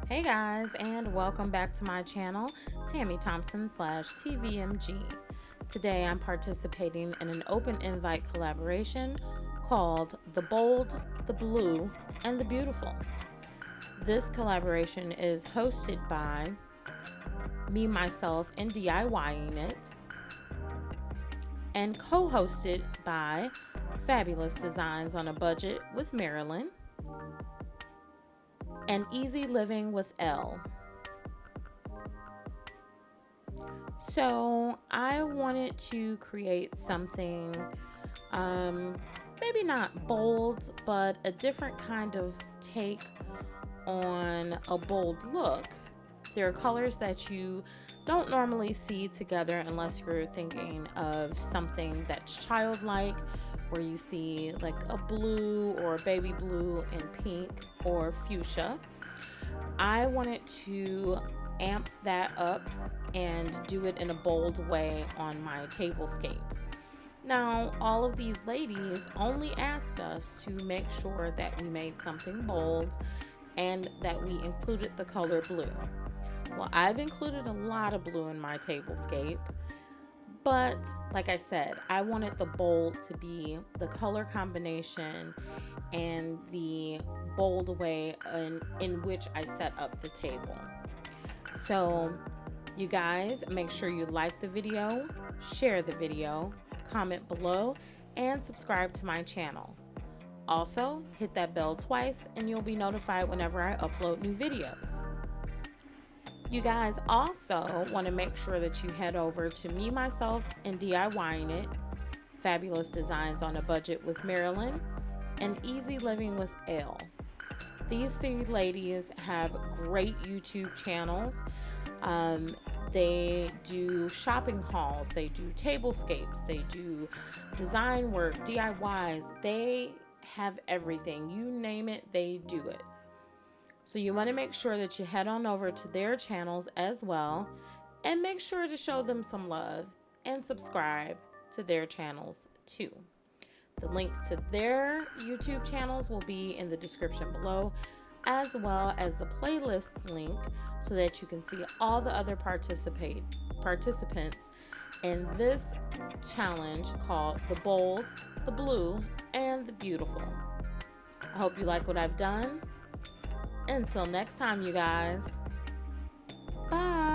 Hey guys, and welcome back to my channel, Tammy Thompson-TVMG. Today I'm participating in an open invite collaboration called The Bold, the Blue, and the Beautiful. This collaboration is hosted by me, myself, and DIYing it, and co-hosted by Fabulous Designs on a Budget with Marilyn and Easy Living with Elle. So I wanted to create something, maybe not bold, but a different kind of take on a bold look. There are colors that you don't normally see together unless you're thinking of something that's childlike, where you see like a blue or a baby blue and pink or fuchsia. I wanted to amp that up and do it in a bold way on my Tablescape. Now, all of these ladies only asked us to make sure that we made something bold and that we included the color blue. Well, I've included a lot of blue in my Tablescape, but like I said, I wanted the bold to be the color combination and the bold way in which I set up the table. So you guys, make sure you like the video, share the video, comment below, and subscribe to my channel. Also, hit that bell twice and you'll be notified whenever I upload new videos. You guys also want to make sure that you head over to Me, Myself, and DIYing It, Fabulous Designs on a Budget with Marilyn, and Easy Living with Elle. These three ladies have great YouTube channels. They do shopping hauls, they do tablescapes, they do design work, DIYs. They have everything. You name it, they do it. So you want to make sure that you head on over to their channels as well, and make sure to show them some love and subscribe to their channels too. The links to their YouTube channels will be in the description below, as well as the playlist link, so that you can see all the other participants in this challenge called The Bold, the Blue, and the Beautiful. I hope you like what I've done. Until next time, you guys. Bye.